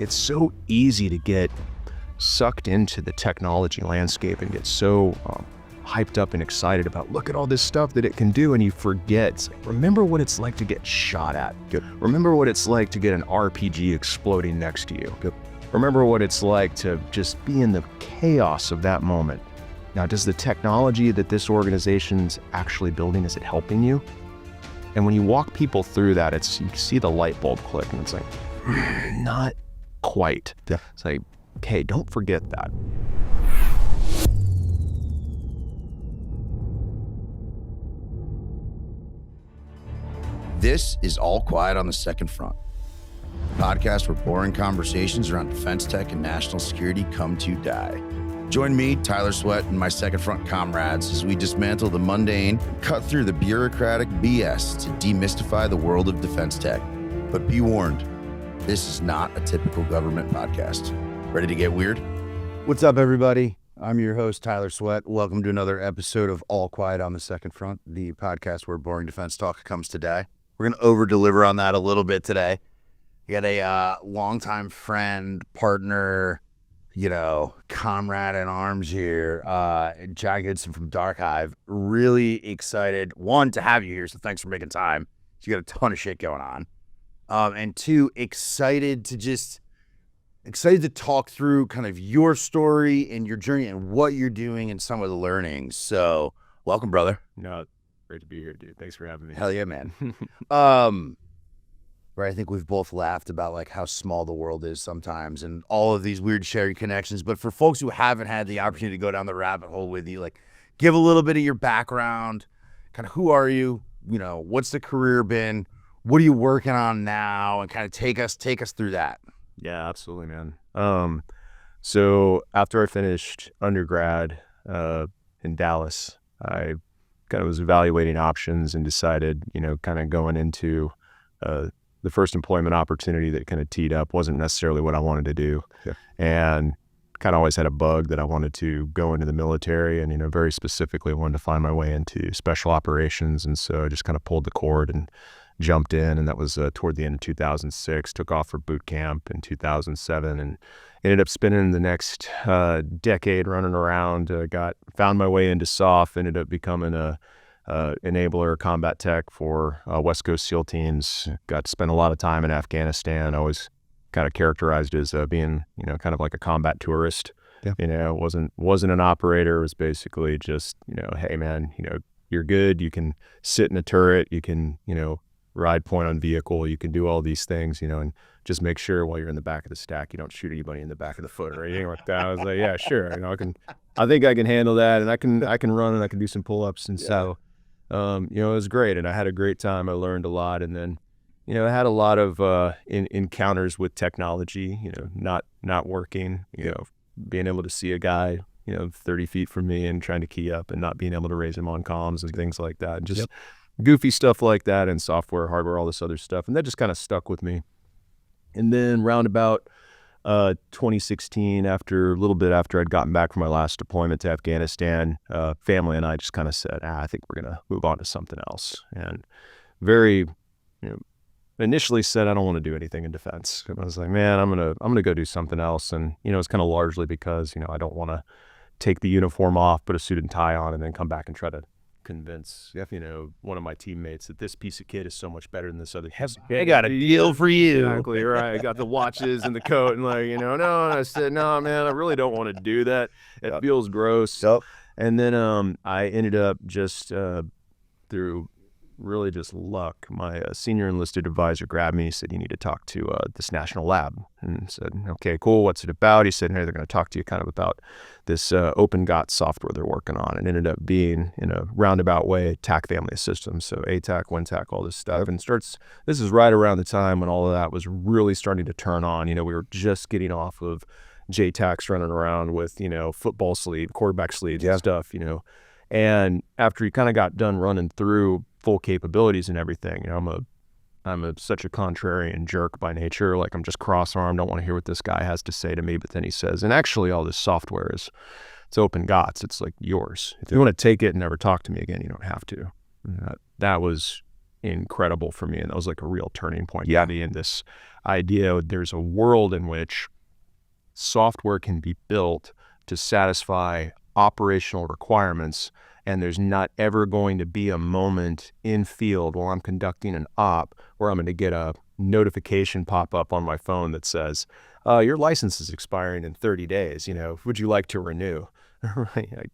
it's so easy to get sucked into the technology landscape and get so hyped up and excited about, look at all this stuff that it can do, and you forget, remember what it's like to get shot at. Good. Remember what it's like to get an RPG exploding next to you. Good. Remember what it's like to just be in the chaos of that moment. Now, does the technology that this organization's actually building, is it helping you? And when you walk people through that, you see the light bulb click, and it's like, not quite. Yeah. It's like, okay, don't forget that. This is All Quiet on the Second Front, a podcast where boring conversations around defense tech and national security come to die. Join me, Tyler Sweatt, and my Second Front comrades as we dismantle the mundane and cut through the bureaucratic BS to demystify the world of defense tech. But be warned, this is not a typical government podcast. Ready to get weird? What's up, everybody? I'm your host, Tyler Sweatt. Welcome to another episode of All Quiet on the Second Front, the podcast where boring defense talk comes to die. We're going to over-deliver on that a little bit today. We got a longtime friend, partner, comrade in arms here, John Goodson from Darkhive. Really excited, one, to have you here, so thanks for making time. You got a ton of shit going on. And two, excited to talk through kind of your story and your journey and what you're doing and some of the learnings. So, welcome, brother. No, great to be here, dude. Thanks for having me. Hell yeah, man. Where I think we've both laughed about like how small the world is sometimes and all of these weird shared connections. But for folks who haven't had the opportunity to go down the rabbit hole with you, like give a little bit of your background, kind of who are you, what's the career been, what are you working on now, and kind of take us through that. Yeah, absolutely, man. So after I finished undergrad in Dallas, I kind of was evaluating options and decided, kind of going into the first employment opportunity that kind of teed up wasn't necessarily what I wanted to do. Yeah. And kind of always had a bug that I wanted to go into the military, and, very specifically wanted to find my way into special operations. And so I just kind of pulled the cord and jumped in, and that was toward the end of 2006, took off for boot camp in 2007 and ended up spending the next decade running around, found my way into SOF, ended up becoming a enabler combat tech for West Coast SEAL teams. Got to spend a lot of time in Afghanistan. I was kind of characterized as being, kind of like a combat tourist. Yeah. Wasn't an operator. It was basically just, hey man, you're good. You can sit in a turret. You can, ride point on vehicle. You can do all these things, and just make sure while you're in the back of the stack, you don't shoot anybody in the back of the foot or anything like that. I was like, yeah, sure. I think I can handle that, and I can run, and I can do some pull-ups. And so, it was great, and I had a great time. I learned a lot, and then, I had a lot of encounters with technology, not working, being able to see a guy, 30 feet from me and trying to key up and not being able to raise him on comms and things like that. Just goofy stuff like that, and software, hardware, all this other stuff. And that just kind of stuck with me. And then round about 2016, a little bit after I'd gotten back from my last deployment to Afghanistan, family and I just kind of said, I think we're going to move on to something else. And very, initially said, I don't want to do anything in defense. I was like, man, I'm going to go do something else. And, it's kind of largely because, I don't want to take the uniform off, put a suit and tie on, and then come back and try to convince, one of my teammates that this piece of kit is so much better than this other piece of kit. I got a deal for you. Exactly right. I got the watches and the coat, and no. And I said, no, man, I really don't want to do that. It feels gross. Yep. And then I ended up just through really just luck. My senior enlisted advisor grabbed me. He said, you need to talk to this national lab. And I said, okay, cool. What's it about? He said, hey, they're going to talk to you kind of about this open GOT software they're working on. And ended up being, in a roundabout way, TAC family of systems. So ATAC, WinTAC, all this stuff. And this is right around the time when all of that was really starting to turn on. We were just getting off of JTACs running around with, football sleeve, quarterback sleeves and stuff, And after he kind of got done running through full capabilities and everything, I'm such a contrarian jerk by nature. Like, I'm just cross-armed, don't want to hear what this guy has to say to me. But then he says, and actually all this software it's open GOTS. It's like yours. If you want to take it and never talk to me again, you don't have to. That was incredible for me. And that was like a real turning point. Yeah, in this idea, there's a world in which software can be built to satisfy operational requirements, and there's not ever going to be a moment in field while I'm conducting an op where I'm going to get a notification pop up on my phone that says, your license is expiring in 30 days, would you like to renew? Right.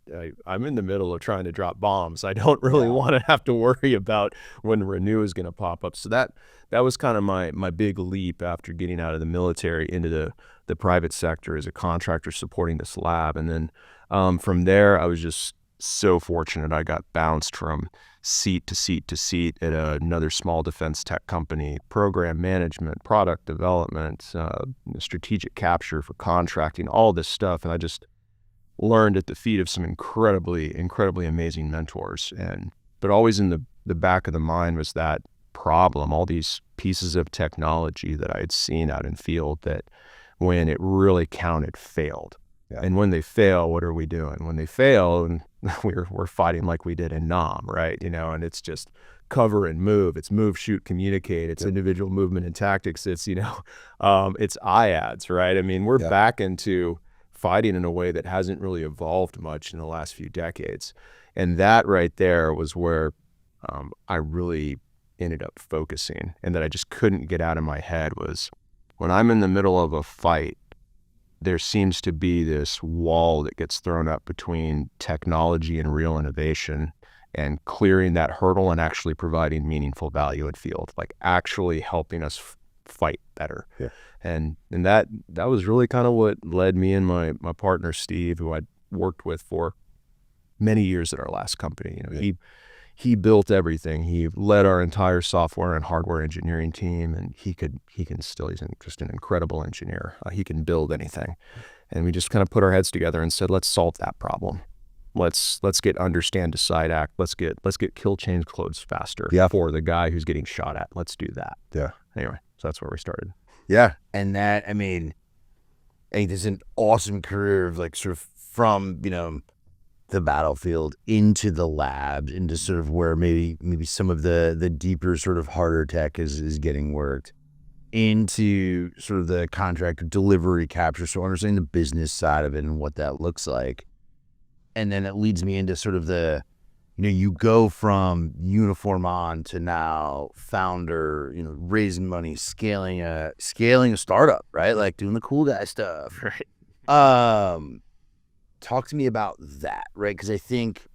I'm in the middle of trying to drop bombs. I don't really want to have to worry about when renew is going to pop up. So that was kind of my big leap after getting out of the military into the private sector as a contractor supporting this lab. And then from there, I was just so fortunate. I got bounced from seat to seat to seat at another small defense tech company, program management, product development, strategic capture for contracting, all this stuff. And I just learned at the feet of some incredibly amazing mentors. But always in the back of the mind was that problem, all these pieces of technology that I had seen out in field that when it really counted, failed. Yeah. And when they fail, what are we doing? When they fail, and we're fighting like we did in Nam, right? And it's just cover and move. It's move, shoot, communicate. It's individual movement and tactics. It's, it's IADS, right? I mean, we're back into fighting in a way that hasn't really evolved much in the last few decades. And that right there was where I really ended up focusing, and that I just couldn't get out of my head was when I'm in the middle of a fight, there seems to be this wall that gets thrown up between technology and real innovation, and clearing that hurdle and actually providing meaningful value in field, like actually helping us fight better. Yeah. And that was really kind of what led me and my partner, Steve, who I'd worked with for many years at our last company. He built everything. He led our entire software and hardware engineering team, and he's just an incredible engineer. He can build anything. And we just kind of put our heads together and said, let's solve that problem. Let's get understand, decide, act. Let's get kill chain closed faster for the guy who's getting shot at. Let's do that. Yeah. Anyway, so that's where we started. Yeah. And that, I mean, there's an awesome career of like sort of from, the battlefield into the labs, into sort of where maybe some of the deeper sort of harder tech is getting worked, into sort of the contract delivery capture. So understanding the business side of it and what that looks like. And then it leads me into sort of the, you go from uniform on to now founder, raising money, scaling a startup, right? Like doing the cool guy stuff. Right. Talk to me about that, right? Because I think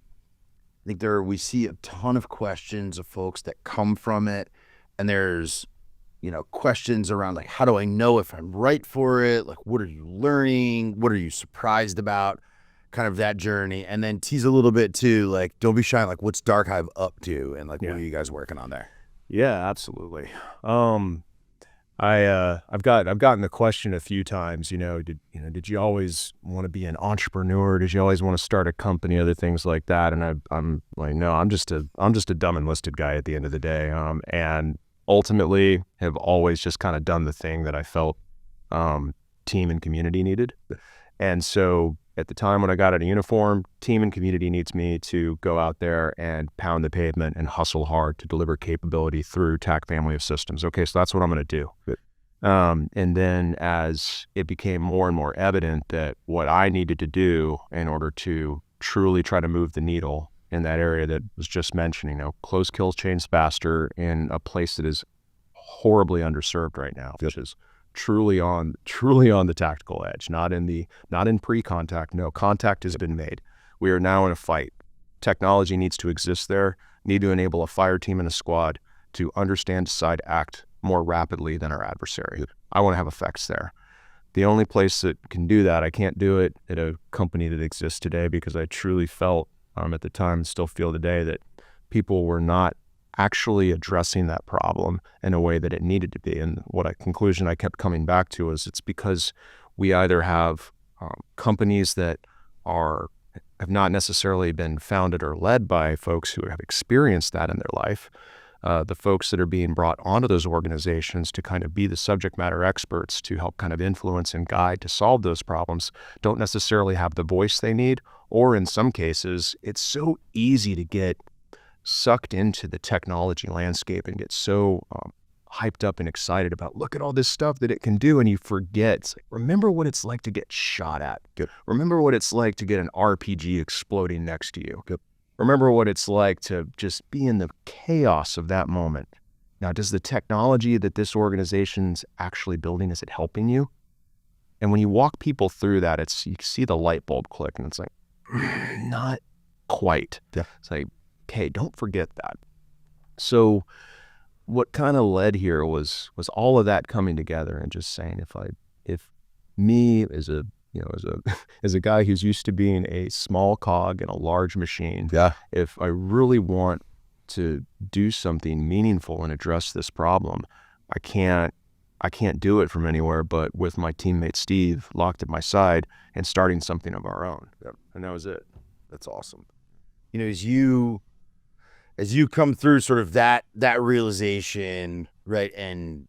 we see a ton of questions of folks that come from it, and there's, questions around like, how do I know if I'm right for it? Like, what are you learning? What are you surprised about? Kind of that journey, and then tease a little bit too, like, don't be shy, like, what's Darkhive up to, and like, what are you guys working on there? Yeah, absolutely. I've gotten the question a few times, did you always want to be an entrepreneur? Did you always want to start a company? Other things like that. And I'm like, no, I'm just a dumb enlisted guy at the end of the day. And ultimately have always just kind of done the thing that I felt team and community needed. And so at the time when I got out of uniform, team and community needs me to go out there and pound the pavement and hustle hard to deliver capability through TAC family of systems. Okay, so that's what I'm going to do. And then as it became more and more evident that what I needed to do in order to truly try to move the needle in that area that was just mentioned, close kill chains faster in a place that is horribly underserved right now, which is truly on the tactical edge, not in pre-contact. No, contact has been made. We are now in a fight. Technology needs to exist there, need to enable a fire team and a squad to understand, decide, act more rapidly than our adversary. I want to have effects there. The only place that can do that, I can't do it at a company that exists today, because I truly felt at the time and still feel today that people were not actually addressing that problem in a way that it needed to be. And conclusion I kept coming back to is it's because we either have companies that have not necessarily been founded or led by folks who have experienced that in their life. The folks that are being brought onto those organizations to kind of be the subject matter experts to help kind of influence and guide to solve those problems don't necessarily have the voice they need, or in some cases, it's so easy to get sucked into the technology landscape and get so hyped up and excited about, look at all this stuff that it can do, and you forget, it's like, remember what it's like to get shot at. Good. Remember what it's like to get an RPG exploding next to you. Good. Remember what it's like to just be in the chaos of that moment. Now, does the technology that this organization's actually building, is it helping you? And when you walk people through that, you see the light bulb click, and it's like, not quite. Yeah. It's like, okay, don't forget that. So what kind of led here was all of that coming together and just saying, if me as a, as a guy who's used to being a small cog in a large machine, if I really want to do something meaningful and address this problem, I can't do it from anywhere but with my teammate Steve locked at my side and starting something of our own. Yep. And that was it. That's awesome. As you come through sort of that realization, right, and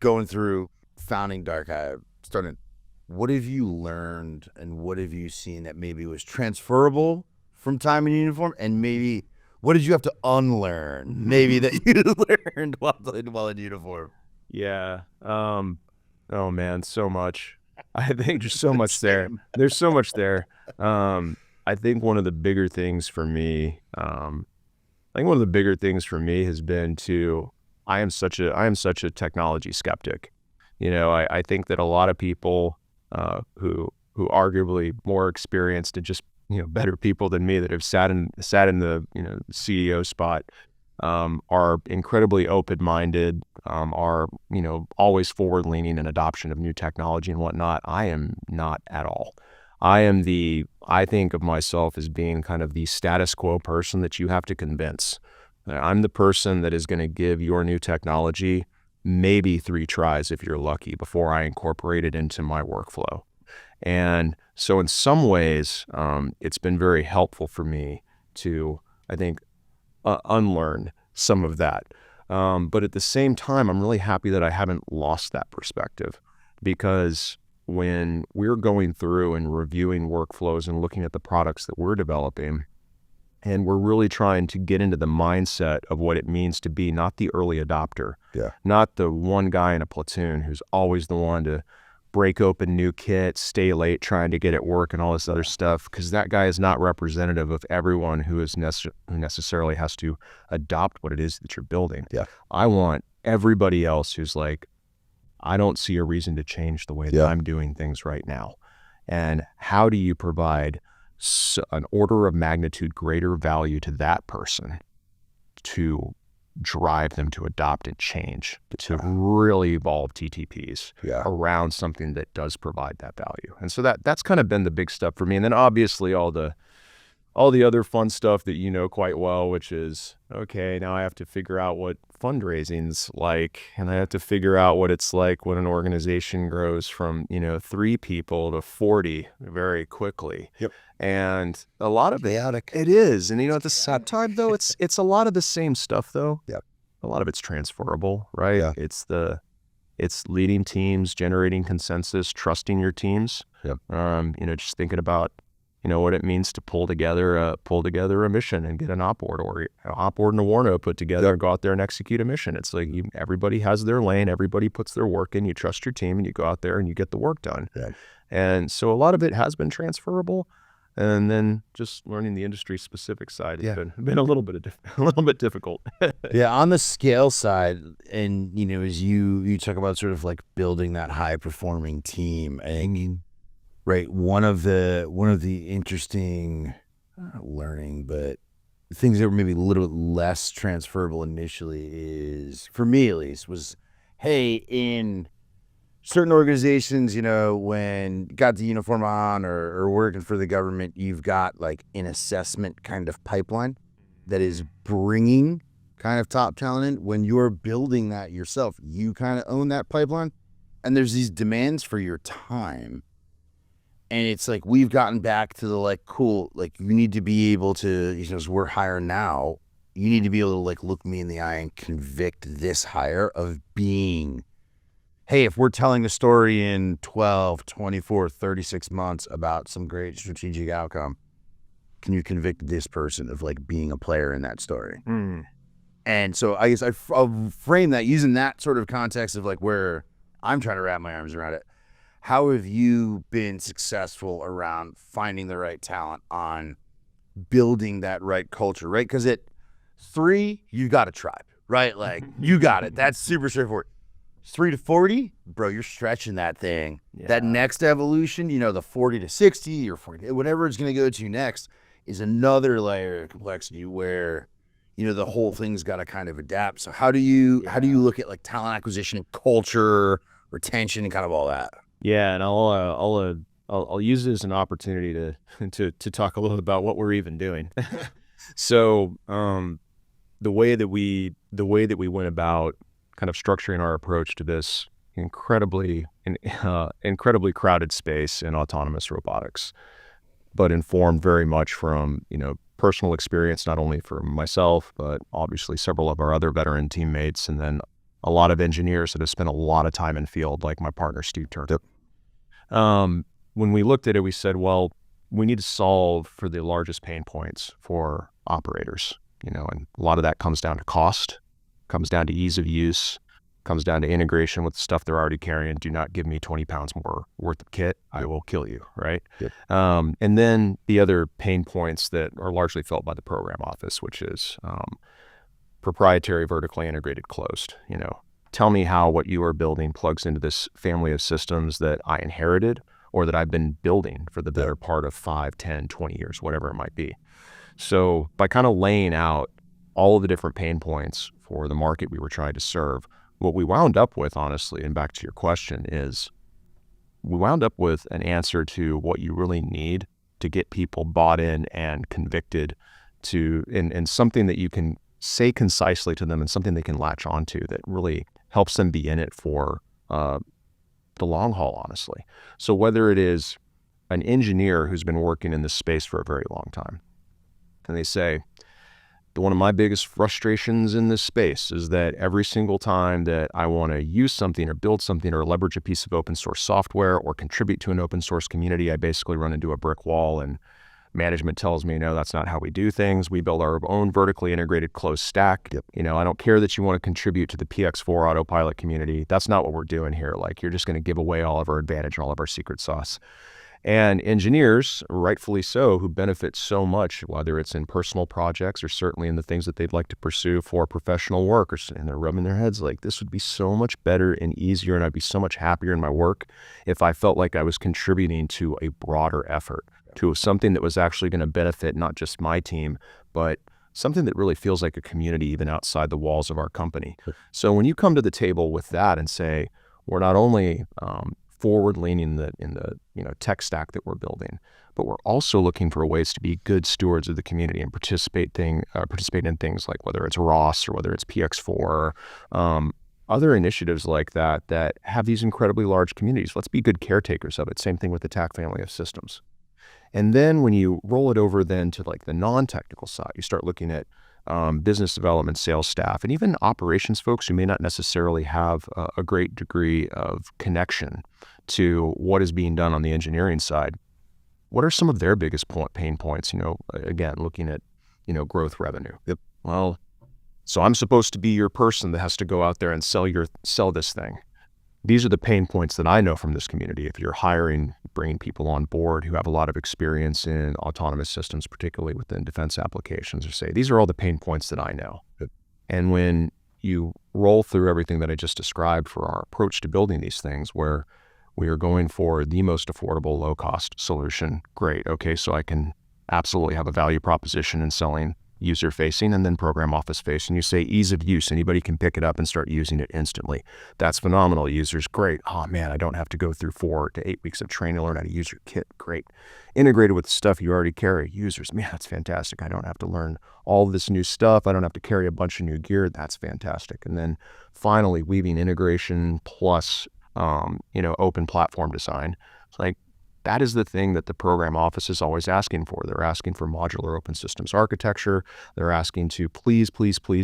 going through founding Darkhive, what have you learned and what have you seen that maybe was transferable from time in uniform, and maybe what did you have to unlearn maybe that you learned while in uniform? Yeah. Oh man, so much. I think there's so much there. There's so much there. I think one of the bigger things for me, has been I am such a technology skeptic. I think that a lot of people who arguably more experienced and just better people than me that have sat in the CEO spot are incredibly open-minded, are always forward-leaning in adoption of new technology and whatnot. I am not at all. I think of myself as being kind of the status quo person that you have to convince. I'm the person that is going to give your new technology maybe 3 tries if you're lucky before I incorporate it into my workflow. And so in some ways, it's been very helpful for me to, I think, unlearn some of that. But at the same time, I'm really happy that I haven't lost that perspective, because when we're going through and reviewing workflows and looking at the products that we're developing, and we're really trying to get into the mindset of what it means to be not the early adopter, not the one guy in a platoon who's always the one to break open new kits, stay late trying to get it work and all this other stuff, because that guy is not representative of everyone who necessarily has to adopt what it is that you're building. I want everybody else who's like, I don't see a reason to change the way that I'm doing things right now. And how do you provide an order of magnitude greater value to that person to drive them to adopt and change, to really evolve TTPs around something that does provide that value? And so that's kind of been the big stuff for me. And then obviously all the other fun stuff that you know quite well, which is, okay, now I have to figure out what fundraising's like, and I have to figure out what it's like when an organization grows from 3 people to 40 very quickly. And a lot of it is, and at the same time though, it's a lot of the same stuff though. A lot of it's transferable, right? It's leading teams, generating consensus, trusting your teams. Just thinking about what it means to pull together a mission and get an op board or an op board and a Warno put together and go out there and execute a mission. It's like everybody has their lane, everybody puts their work in, you trust your team, and you go out there and you get the work done. And so a lot of it has been transferable. And then just learning the industry specific side has been a little bit difficult. On the scale side, and as you talk about sort of like building that high performing team, right, one of the interesting learning, but things that were maybe a little bit less transferable initially is, for me at least, was, hey, in certain organizations, when you got the uniform on or working for the government, you've got like an assessment kind of pipeline that is bringing kind of top talent in. When you're building that yourself, you kind of own that pipeline, and there's these demands for your time. And it's like, we've gotten back to the like, cool, like you need to be able to, as we're hiring now, you need to be able to like look me in the eye and convict this hire of being, hey, if we're telling a story in 12, 24, 36 months about some great strategic outcome, can you convict this person of like being a player in that story? Mm. And so I guess I'll frame that using that sort of context of like where I'm trying to wrap my arms around it. How have you been successful around finding the right talent on building that right culture, right? Because at 3, you got a tribe, right? Like you got it. That's super straightforward. 3 to 40, bro, you're stretching that thing. Yeah. That next evolution, the 40 to 60 or 40, whatever it's going to go to next is another layer of complexity where, the whole thing's got to kind of adapt. So how do you look at like talent acquisition, culture, retention, and kind of all that? Yeah, and I'll use it as an opportunity to talk a little about what we're even doing. So the way that we went about kind of structuring our approach to this incredibly crowded space in autonomous robotics, but informed very much from personal experience, not only for myself, but obviously several of our other veteran teammates, and then a lot of engineers that have spent a lot of time in field, like my partner, Steve Turner. Yep. When we looked at it, we said, well, we need to solve for the largest pain points for operators, and a lot of that comes down to cost, comes down to ease of use, comes down to integration with the stuff they're already carrying. Do not give me 20 pounds more worth of kit. I will kill you, right? Yep. And then the other pain points that are largely felt by the program office, which is proprietary, vertically integrated, closed. Tell me how what you are building plugs into this family of systems that I inherited or that I've been building for the better part of 5, 10, 20 years, whatever it might be. So by kind of laying out all of the different pain points for the market we were trying to serve, what we wound up with, honestly, and back to your question, is we wound up with an answer to what you really need to get people bought in and convicted to, in something that you can say concisely to them and something they can latch onto that really helps them be in it for the long haul, honestly. So whether it is an engineer who's been working in this space for a very long time, and they say, one of my biggest frustrations in this space is that every single time that I want to use something or build something or leverage a piece of open source software or contribute to an open source community, I basically run into a brick wall, and management tells me, no, that's not how we do things. We build our own vertically integrated closed stack. Yep. I don't care that you want to contribute to the PX4 autopilot community. That's not what we're doing here. Like, you're just going to give away all of our advantage, all of our secret sauce. And engineers, rightfully so, who benefit so much, whether it's in personal projects or certainly in the things that they'd like to pursue for professional work, and they're rubbing their heads like, this would be so much better and easier, and I'd be so much happier in my work if I felt like I was contributing to a broader effort, to something that was actually going to benefit not just my team, but something that really feels like a community even outside the walls of our company. So when you come to the table with that and say, we're not only forward-leaning in the tech stack that we're building, but we're also looking for ways to be good stewards of the community and participate in things like whether it's ROS or whether it's PX4, other initiatives like that have these incredibly large communities. Let's be good caretakers of it. Same thing with the TAC family of systems. And then when you roll it over then to like the non-technical side, you start looking at business development, sales staff, and even operations folks who may not necessarily have a great degree of connection to what is being done on the engineering side. What are some of their biggest pain points? Again, looking at, growth revenue. Yep. Well, so I'm supposed to be your person that has to go out there and sell this thing. These are the pain points that I know from this community. If you're bringing people on board who have a lot of experience in autonomous systems, particularly within defense applications, or say, these are all the pain points that I know. And when you roll through everything that I just described for our approach to building these things, where we are going for the most affordable, low-cost solution, great. Okay, so I can absolutely have a value proposition in selling user-facing and then program office-facing. You say ease of use. Anybody can pick it up and start using it instantly. That's phenomenal. Users, great. Oh man, I don't have to go through 4 to 8 weeks of training to learn how to use your kit. Great. Integrated with the stuff you already carry. Users, man, that's fantastic. I don't have to learn all this new stuff. I don't have to carry a bunch of new gear. That's fantastic. And then finally, weaving integration plus, open platform design. It's like, that is the thing that the program office is always asking for. They're asking for modular open systems architecture. They're asking to please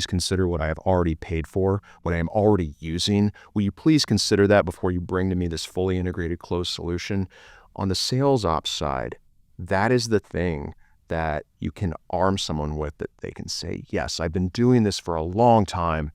consider what I have already paid for, what I am already using. Will you please consider that before you bring to me this fully integrated closed solution? On the sales ops side, that is the thing that you can arm someone with, that they can say, yes, I've been doing this for a long time,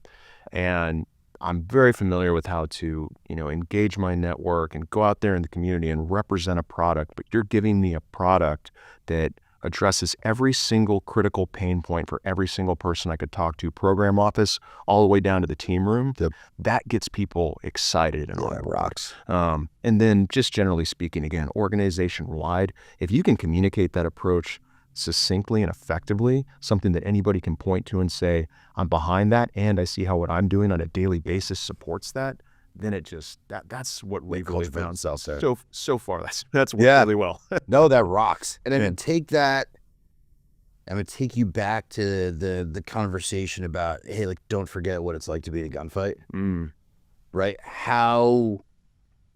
and I'm very familiar with how to, engage my network and go out there in the community and represent a product, but you're giving me a product that addresses every single critical pain point for every single person I could talk to, program office, all the way down to the team room. Yep. That gets people excited and on board. Rocks. And then just generally speaking, again, organization-wide, if you can communicate that approach succinctly and effectively, something that anybody can point to and say, I'm behind that, and I see how what I'm doing on a daily basis supports that, then it just, that's what we've really found. So far, that's worked really well. No, that rocks. And I'm going to take that, I'm going to take you back to the conversation about, hey, like, don't forget what it's like to be in a gunfight. Right? How,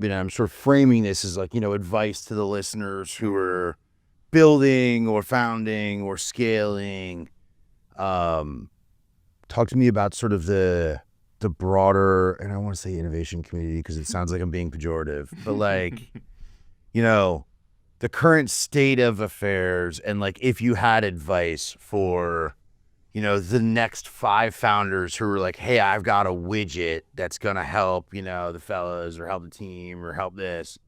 I'm sort of framing this as like, advice to the listeners who are building or founding or scaling. Talk to me about sort of the broader, and I don't want to say innovation community because it sounds like I'm being pejorative, but like, the current state of affairs, and like if you had advice for, the next 5 founders who are like, hey, I've got a widget that's going to help, the fellas or help the team or help this,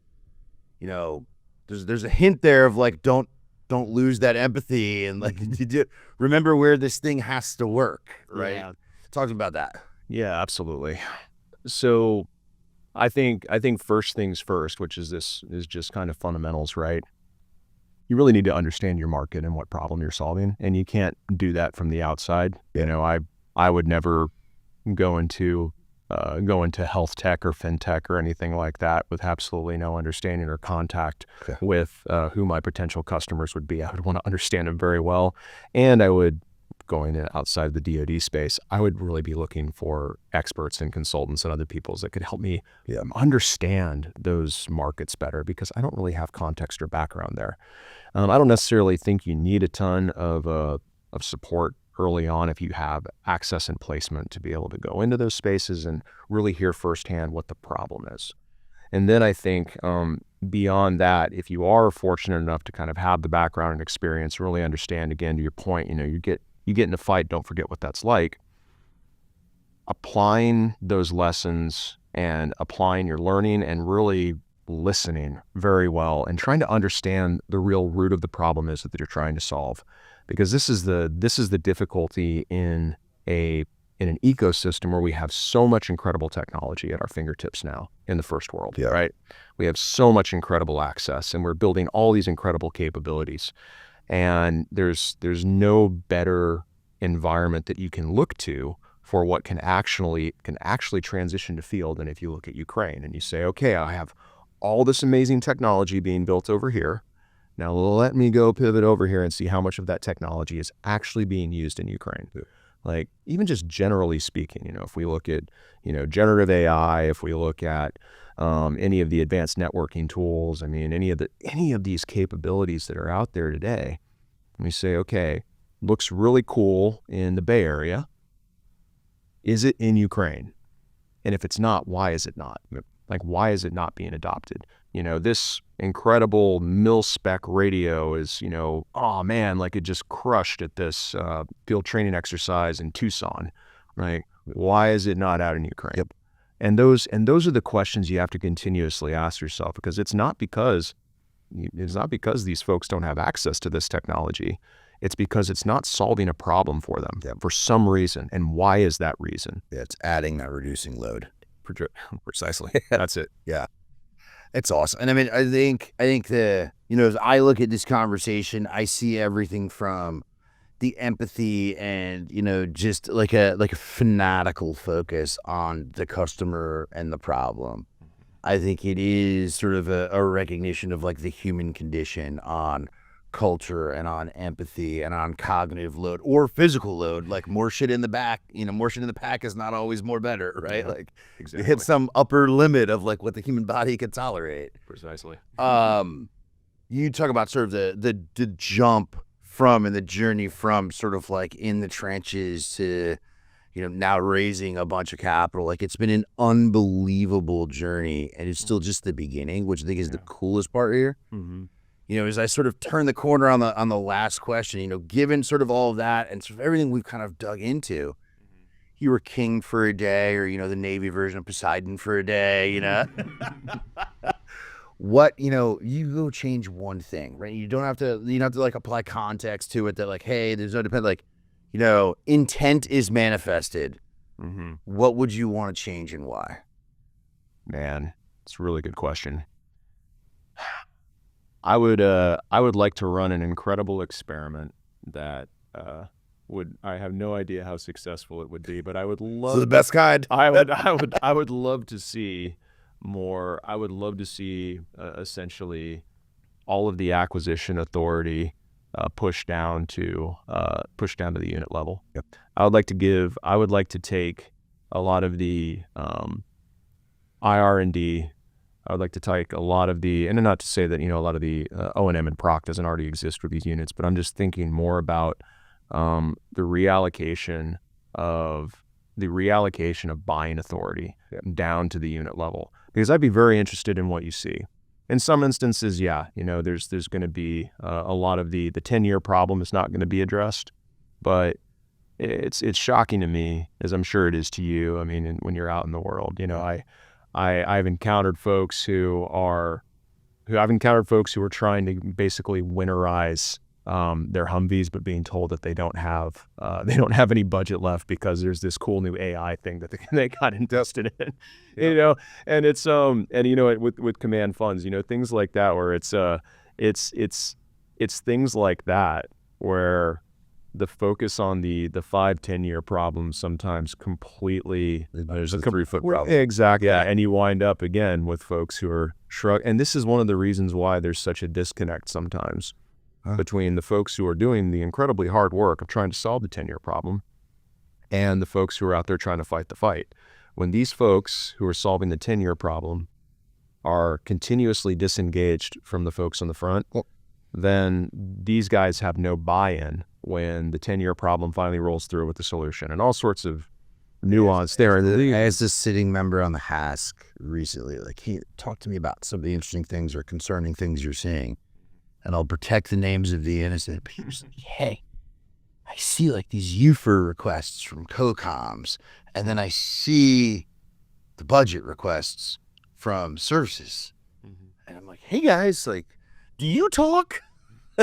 there's a hint there of like, don't lose that empathy and like remember where this thing has to work, right? Yeah. Talk about that. Yeah, absolutely. So I think first things first, which is just kind of fundamentals, right? You really need to understand your market and what problem you're solving, and you can't do that from the outside. I would never go into health tech or fintech or anything like that with absolutely no understanding or contact with who my potential customers would be. I would want to understand them very well, and I would, going outside the DoD space, I would really be looking for experts and consultants and other people that could help me understand those markets better, because I don't really have context or background there. I don't necessarily think you need a ton of support early on if you have access and placement to be able to go into those spaces and really hear firsthand what the problem is. And then I think beyond that, if you are fortunate enough to kind of have the background and experience, really understand, again, to your point, you get in a fight, don't forget what that's like. Applying those lessons and applying your learning and really listening very well and trying to understand the real root of the problem is that you're trying to solve. Because this is the difficulty in an ecosystem where we have so much incredible technology at our fingertips now in the first world, right? We have so much incredible access, and we're building all these incredible capabilities. And there's no better environment that you can look to for what can actually transition to field than if you look at Ukraine and you say, okay, I have all this amazing technology being built over here. Now let me go pivot over here and see how much of that technology is actually being used in Ukraine. Like, even just generally speaking, if we look at, generative AI, if we look at any of the advanced networking tools, any of these capabilities that are out there today, and we say, okay, looks really cool in the Bay Area. Is it in Ukraine? And if it's not, why is it not? Like, why is it not being adopted? This incredible mil-spec radio is, oh man, like it just crushed at this field training exercise in Tucson, right? Why is it not out in Ukraine? Yep. And those are the questions you have to continuously ask yourself, because it's not because these folks don't have access to this technology. It's because it's not solving a problem for them for some reason. And why is that reason? Yeah, it's adding, not reducing load. Precisely. That's it. Yeah. It's awesome. And I think as I look at this conversation, I see everything from the empathy and, just like a fanatical focus on the customer and the problem. I think it is sort of a recognition of like the human condition on culture and on empathy and on cognitive load or physical load. Like, more shit in the back, more shit in the pack is not always more better, right? Yeah, like, exactly. Hit some upper limit of like what the human body can tolerate. Precisely. You talk about sort of the jump from and the journey from sort of like in the trenches to, now raising a bunch of capital. Like, it's been an unbelievable journey, and it's still just the beginning, which I think is the coolest part here. Mm-hmm. as I sort of turn the corner on the last question, given sort of all of that and sort of everything we've kind of dug into, you were king for a day, or the Navy version of Poseidon for a day, what, you go change one thing, right? You don't have to like apply context to it that like, hey, there's no depend, like, intent is manifested. What would you want to change and why? Man, it's a really good question. I would like to run an incredible experiment that I have no idea how successful it would be, but I would love So the best kind. I would love to see more. I would love to see essentially all of the acquisition authority pushed down to the unit level. Yep. I would like to take a lot of the IR&D. I would like to take a lot of the, and not to say that, a lot of the O&M and proc doesn't already exist with these units, but I'm just thinking more about the reallocation of buying authority down to the unit level, because I'd be very interested in what you see. In some instances, there's going to be a lot of the 10-year problem is not going to be addressed, but it's shocking to me, as I'm sure it is to you. I mean, when you're out in the world, I've encountered folks who are trying to basically winterize their Humvees, but being told that they don't have any budget left because there's this cool new AI thing that they got invested in, and it's with command funds, things like that, where it's things like that where the focus on the 5-10 year problems sometimes completely there's a 3-foot problem. Exactly. Yeah. And you wind up again with folks who are and this is one of the reasons why there's such a disconnect sometimes between the folks who are doing the incredibly hard work of trying to solve the 10-year problem and the folks who are out there trying to fight the fight. When these folks who are solving the 10-year problem are continuously disengaged from the folks on the front, then these guys have no buy-in when the 10-year problem finally rolls through with the solution, and all sorts of nuance there. As a sitting member on the HASC recently, like, he talked to me about some of the interesting things or concerning things you're seeing, and I'll protect the names of the innocent, but he was like, hey, I see like these UFR requests from COCOMs, and then I see the budget requests from services. And I'm like, hey guys, like, do you talk?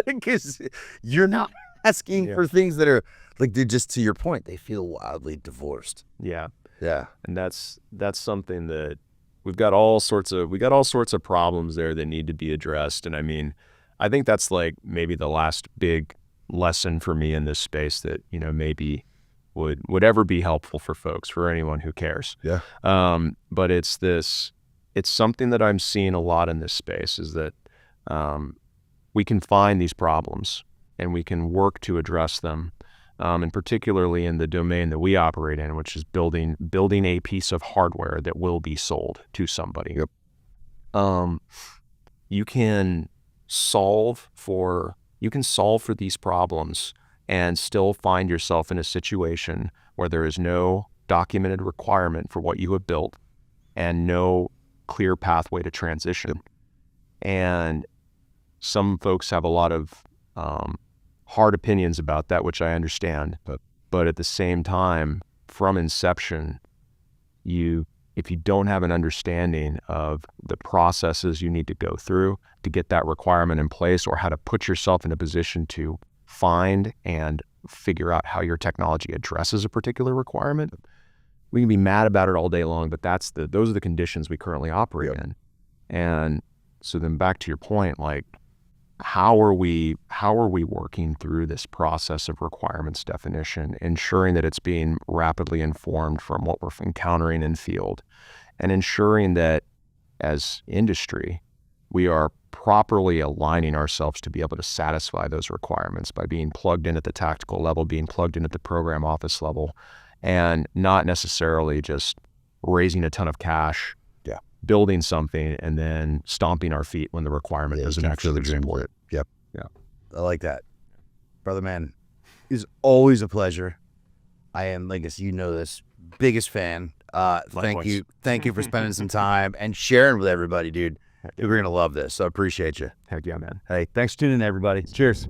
Because you're not asking for things that are like, they're just, to your point, they feel wildly divorced. Yeah. And that's something that we got all sorts of problems there that need to be addressed. And I mean, I think that's like maybe the last big lesson for me in this space that, maybe would ever be helpful for folks, for anyone who cares. Yeah. But it's something that I'm seeing a lot in this space, is that we can find these problems and we can work to address them, and particularly in the domain that we operate in, which is building a piece of hardware that will be sold to somebody. Yep. You can solve for these problems and still find yourself in a situation where there is no documented requirement for what you have built and no clear pathway to transition. And some folks have a lot of hard opinions about that, which I understand. But at the same time, from inception, if you don't have an understanding of the processes you need to go through to get that requirement in place, or how to put yourself in a position to find and figure out how your technology addresses a particular requirement, we can be mad about it all day long, but those are the conditions we currently operate in. And so then back to your point, like, how are we working through this process of requirements definition, ensuring that it's being rapidly informed from what we're encountering in field, and ensuring that as industry, we are properly aligning ourselves to be able to satisfy those requirements by being plugged in at the tactical level, being plugged in at the program office level, and not necessarily just raising a ton of cash, building something, and then stomping our feet when the requirement doesn't actually support it. Yep. Yeah. I like that. Brother man, it's always a pleasure. I am, I guess you know this, biggest fan. Thank you for spending some time and sharing with everybody, dude. We're going to love this. So I appreciate you. Heck yeah, man. Hey, thanks for tuning in, everybody. Cheers.